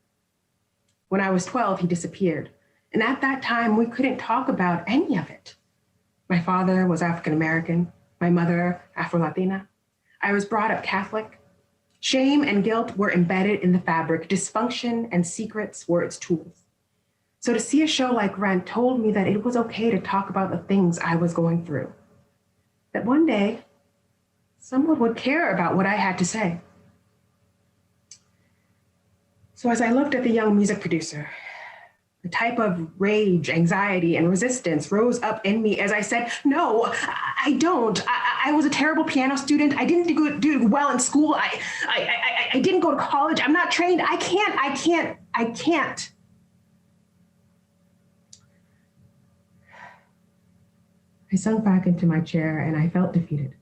When I was 12, he disappeared. And at that time, we couldn't talk about any of it. My father was African American, my mother Afro-Latina. I was brought up Catholic. Shame and guilt were embedded in the fabric. Dysfunction and secrets were its tools. So to see a show like Rent told me that it was okay to talk about the things I was going through. That one day, someone would care about what I had to say. So as I looked at the young music producer, the type of rage, anxiety, and resistance rose up in me as I said, no, I don't. I was a terrible piano student. I didn't do well in school. I didn't go to college. I'm not trained. I can't. I sunk back into my chair and I felt defeated.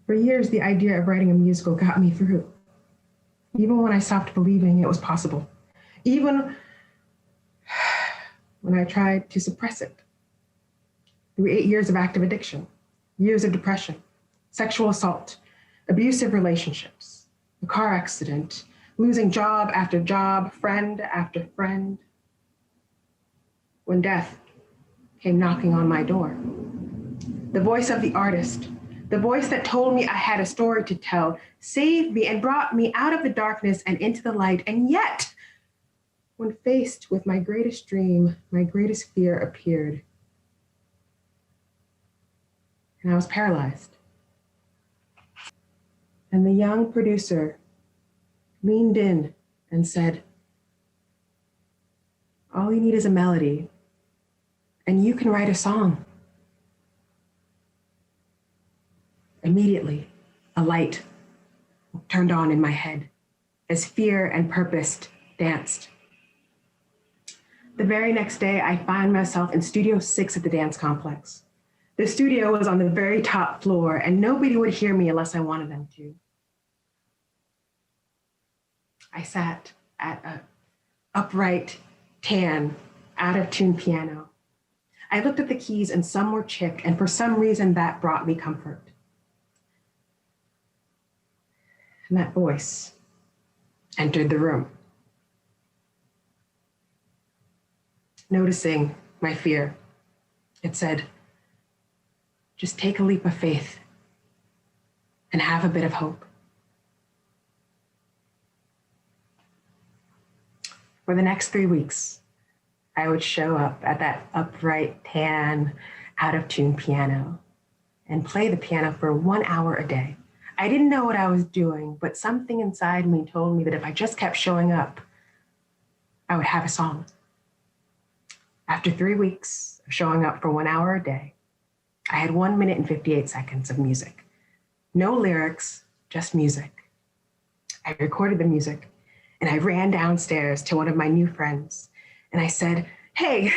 For years, the idea of writing a musical got me through, even when I stopped believing it was possible. Even when I tried to suppress it. Through 8 years of active addiction, years of depression, sexual assault, abusive relationships, a car accident, losing job after job, friend after friend. When death came knocking on my door, the voice of the artist, the voice that told me I had a story to tell, saved me and brought me out of the darkness and into the light. And yet, when faced with my greatest dream, my greatest fear appeared. And I was paralyzed. And the young producer leaned in and said, all you need is a melody, and you can write a song. Immediately, a light turned on in my head as fear and purpose danced. The very next day, I found myself in Studio 6 at the dance complex. The studio was on the very top floor, and nobody would hear me unless I wanted them to. I sat at an upright, tan, out-of-tune piano. I looked at the keys, and some were chipped, and for some reason, that brought me comfort. And that voice entered the room. Noticing my fear, it said, just take a leap of faith and have a bit of hope. For the next 3 weeks, I would show up at that upright, tan, out-of-tune piano and play the piano for 1 hour a day. I didn't know what I was doing, but something inside me told me that if I just kept showing up, I would have a song. After 3 weeks of showing up for 1 hour a day, I had 1 minute and 58 seconds of music. No lyrics, just music. I recorded the music and I ran downstairs to one of my new friends and I said, hey,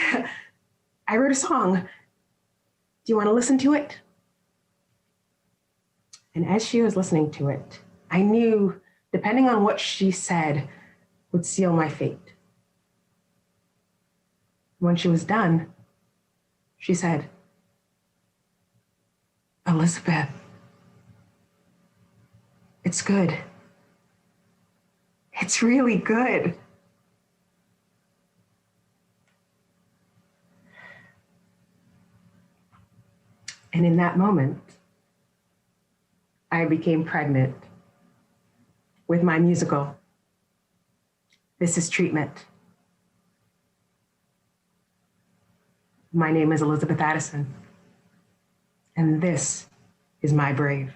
I wrote a song. Do you want to listen to it? And as she was listening to it, I knew, depending on what she said, would seal my fate. When she was done, she said, Elizabeth, it's good. It's really good. And in that moment, I became pregnant with my musical. This is Treatment. My name is Elizabeth Addison, and this is My Brave.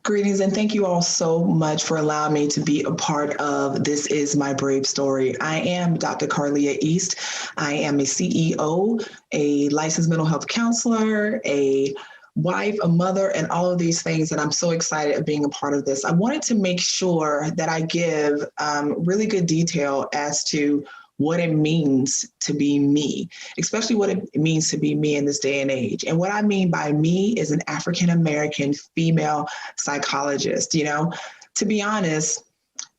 Greetings, and thank you all so much for allowing me to be a part of This Is My Brave Story. I am Dr. Carleah East. I am a CEO, a licensed mental health counselor, a wife, a mother, and all of these things, and I'm so excited of being a part of this. I wanted to make sure that I give really good detail as to what it means to be me, especially what it means to be me in this day and age. And what I mean by me is an African-American female psychologist. You know, to be honest,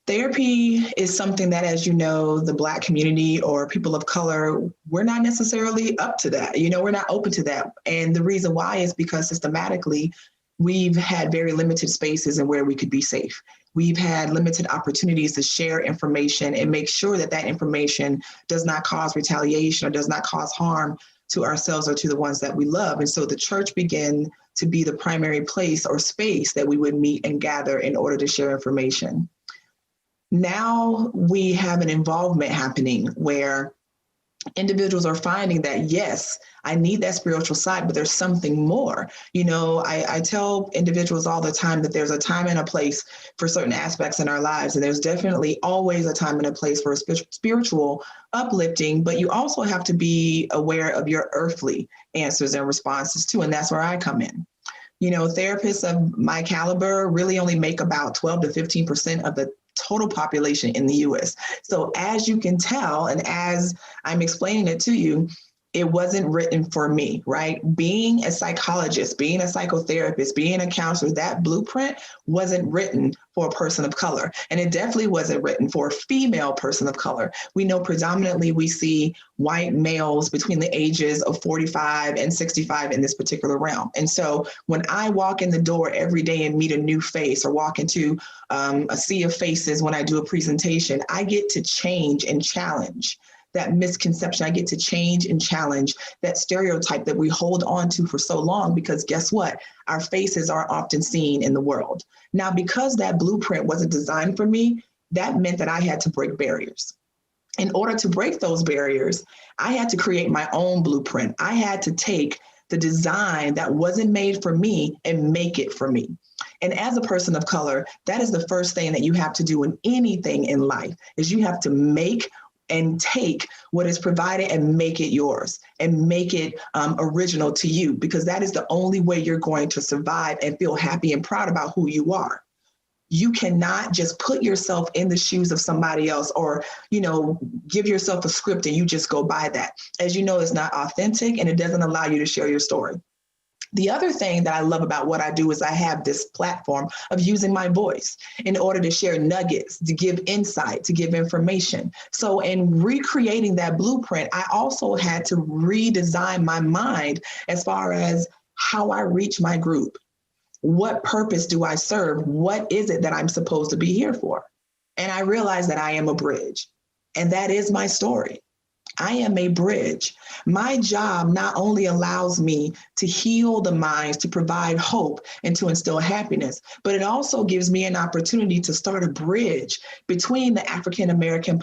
therapy is something that, as you know, the Black community or people of color, we're not necessarily up to that. You know, we're not open to that. And the reason why is because systematically, we've had very limited spaces in where we could be safe. We've had limited opportunities to share information and make sure that that information does not cause retaliation or does not cause harm to ourselves or to the ones that we love. And so the church began to be the primary place or space that we would meet and gather in order to share information. Now we have an involvement happening where individuals are finding that, yes, I need that spiritual side, but there's something more. You know, I tell individuals all the time that there's a time and a place for certain aspects in our lives. And there's definitely always a time and a place for spiritual uplifting, but you also have to be aware of your earthly answers and responses too. And that's where I come in. You know, therapists of my caliber really only make about 12 to 15% of the total population in the US. So as you can tell, and as I'm explaining it to you, it wasn't written for me, right? Being a psychologist, being a psychotherapist, being a counselor, that blueprint wasn't written for a person of color. And it definitely wasn't written for a female person of color. We know predominantly we see white males between the ages of 45 and 65 in this particular realm. And so when I walk in the door every day and meet a new face or walk into a sea of faces when I do a presentation, I get to change and challenge that misconception. I get to change and challenge that stereotype that we hold on to for so long, because guess what? Our faces are often seen in the world. Now, because that blueprint wasn't designed for me, that meant that I had to break barriers. In order to break those barriers, I had to create my own blueprint. I had to take the design that wasn't made for me and make it for me. And as a person of color, that is the first thing that you have to do in anything in life, is you have to make and take what is provided and make it yours and make it original to you, because that is the only way you're going to survive and feel happy and proud about who you are. You cannot just put yourself in the shoes of somebody else or, you know, give yourself a script and you just go by that. As you know, it's not authentic and it doesn't allow you to share your story. The other thing that I love about what I do is I have this platform of using my voice in order to share nuggets, to give insight, to give information. So in recreating that blueprint, I also had to redesign my mind as far as how I reach my group. What purpose do I serve? What is it that I'm supposed to be here for? And I realized that I am a bridge, and that is my story. I am a bridge. My job not only allows me to heal the minds, to provide hope, and to instill happiness, but it also gives me an opportunity to start a bridge between the African-American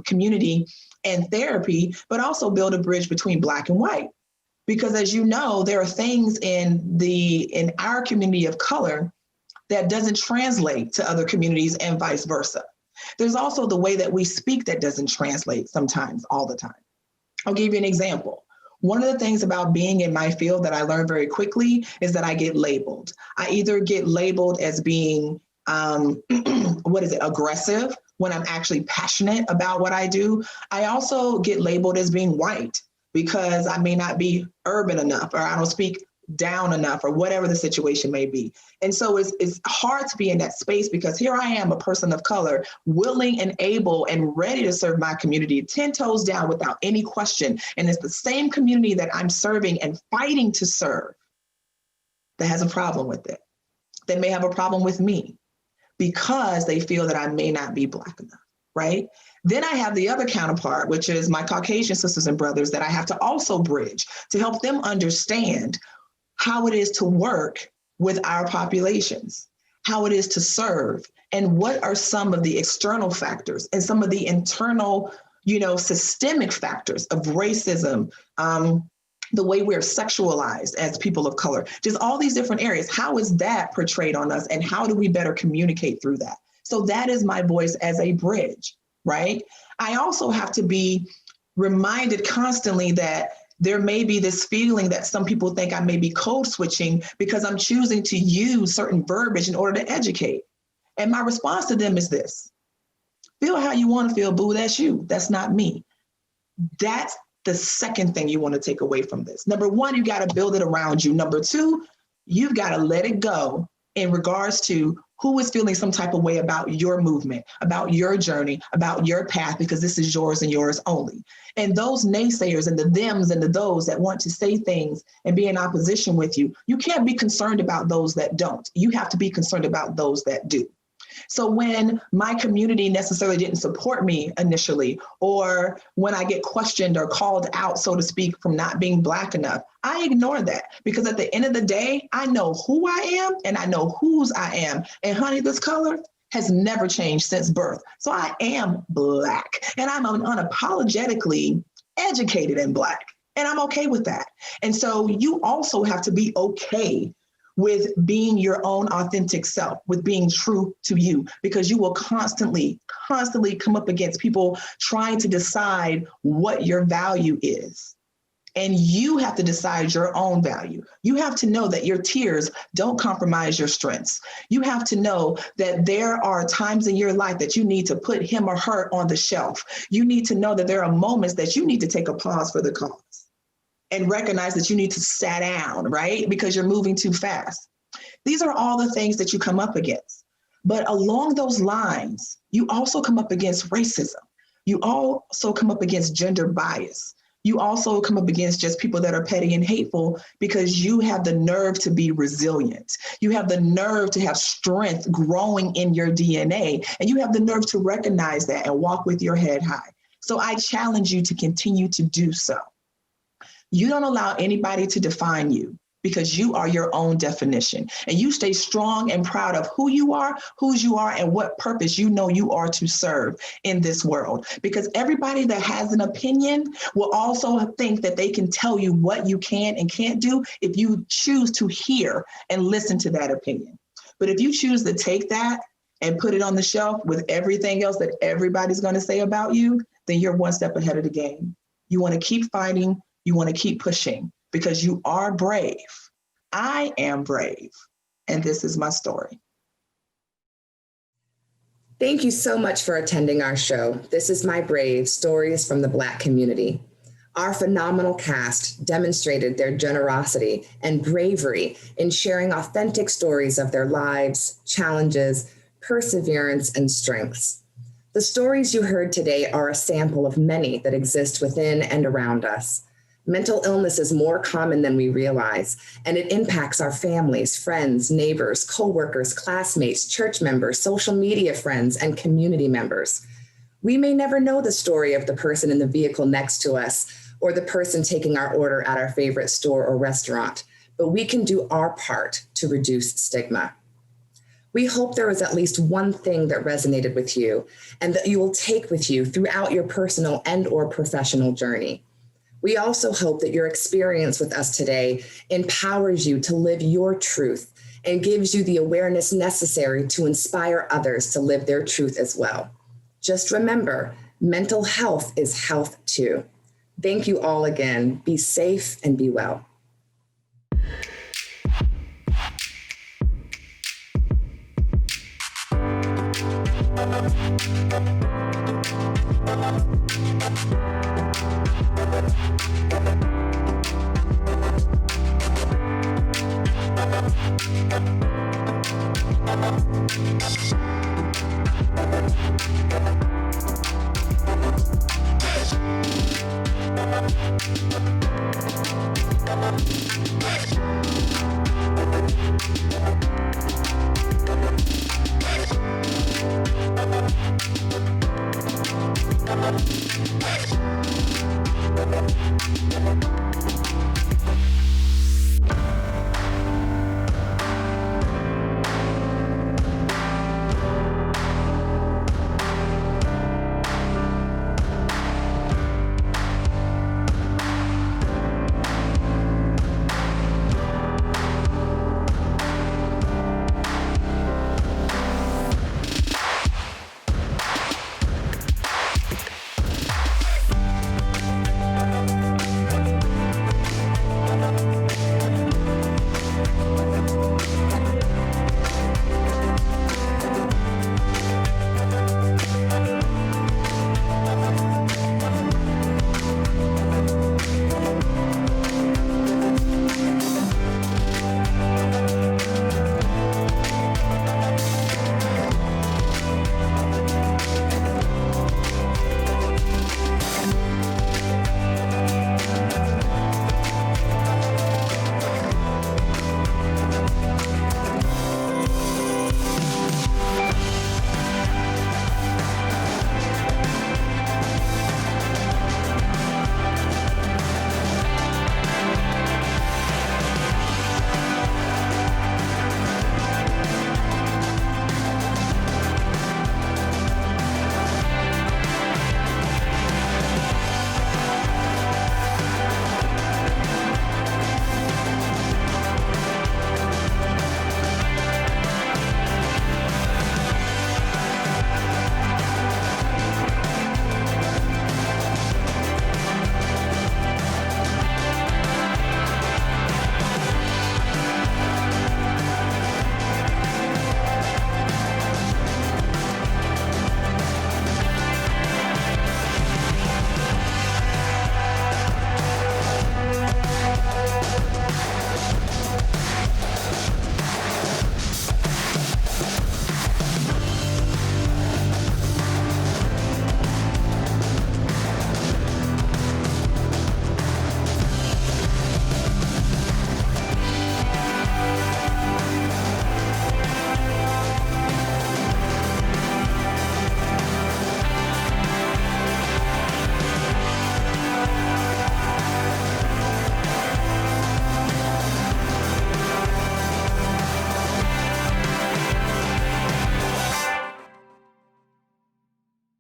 community and therapy, but also build a bridge between Black and white. Because as you know, there are things in our community of color that doesn't translate to other communities and vice versa. There's also the way that we speak that doesn't translate sometimes, all the time. I'll give you an example. One of the things about being in my field that I learned very quickly is that I get labeled. I either get labeled as being, aggressive when I'm actually passionate about what I do. I also get labeled as being white because I may not be urban enough, or I don't speak down enough, or whatever the situation may be. And so it's hard to be in that space, because here I am, a person of color, willing and able and ready to serve my community 10 toes down without any question. And it's the same community that I'm serving and fighting to serve that has a problem with it. They may have a problem with me because they feel that I may not be Black enough, right? Then I have the other counterpart, which is my Caucasian sisters and brothers that I have to also bridge to help them understand how it is to work with our populations, how it is to serve, and what are some of the external factors and some of the internal, systemic factors of racism, the way we're sexualized as people of color, just all these different areas. How is that portrayed on us, and how do we better communicate through that? So that is my voice as a bridge, right? I also have to be reminded constantly that there may be this feeling that some people think I may be code switching because I'm choosing to use certain verbiage in order to educate. And my response to them is this: Feel how you want to feel, boo. That's you. That's not me. That's the second thing you want to take away from this. Number one, you got to build it around you. Number two, you've got to let it go in regards to who is feeling some type of way about your movement, about your journey, about your path, because this is yours and yours only. And those naysayers and the thems and the those that want to say things and be in opposition with you, you can't be concerned about those that don't. You have to be concerned about those that do. So when my community necessarily didn't support me initially, or when I get questioned or called out, so to speak, from not being Black enough, I ignore that, because at the end of the day, I know who I am and I know whose I am. And honey, this color has never changed since birth. So I am Black, and I'm unapologetically educated in Black, and I'm okay with that. And so you also have to be okay with being your own authentic self, with being true to you, because you will constantly come up against people trying to decide what your value is. And you have to decide your own value. You have to know that your tears don't compromise your strengths. You have to know that there are times in your life that you need to put him or her on the shelf. You need to know that there are moments that you need to take a pause for the cause and recognize that you need to sit down, right? Because you're moving too fast. These are all the things that you come up against. But along those lines, you also come up against racism. You also come up against gender bias. You also come up against just people that are petty and hateful, because you have the nerve to be resilient. You have the nerve to have strength growing in your DNA, and you have the nerve to recognize that and walk with your head high. So I challenge you to continue to do so. You don't allow anybody to define you, because you are your own definition, and you stay strong and proud of who you are, whose you are, and what purpose you know you are to serve in this world. Because everybody that has an opinion will also think that they can tell you what you can and can't do if you choose to hear and listen to that opinion. But if you choose to take that and put it on the shelf with everything else that everybody's going to say about you, then you're one step ahead of the game. You want to keep fighting. You want to keep pushing, because you are brave. I am brave. And this is my story. Thank you so much for attending our show. This is My Brave, Stories from the Black Community. Our phenomenal cast demonstrated their generosity and bravery in sharing authentic stories of their lives, challenges, perseverance, and strengths. The stories you heard today are a sample of many that exist within and around us. Mental illness is more common than we realize, and it impacts our families, friends, neighbors, coworkers, classmates, church members, social media friends, and community members. We may never know the story of the person in the vehicle next to us or the person taking our order at our favorite store or restaurant, but we can do our part to reduce stigma. We hope there was at least one thing that resonated with you and that you will take with you throughout your personal and/or professional journey. We also hope that your experience with us today empowers you to live your truth and gives you the awareness necessary to inspire others to live their truth as well. Just remember, mental health is health too. Thank you all again. Be safe and be well.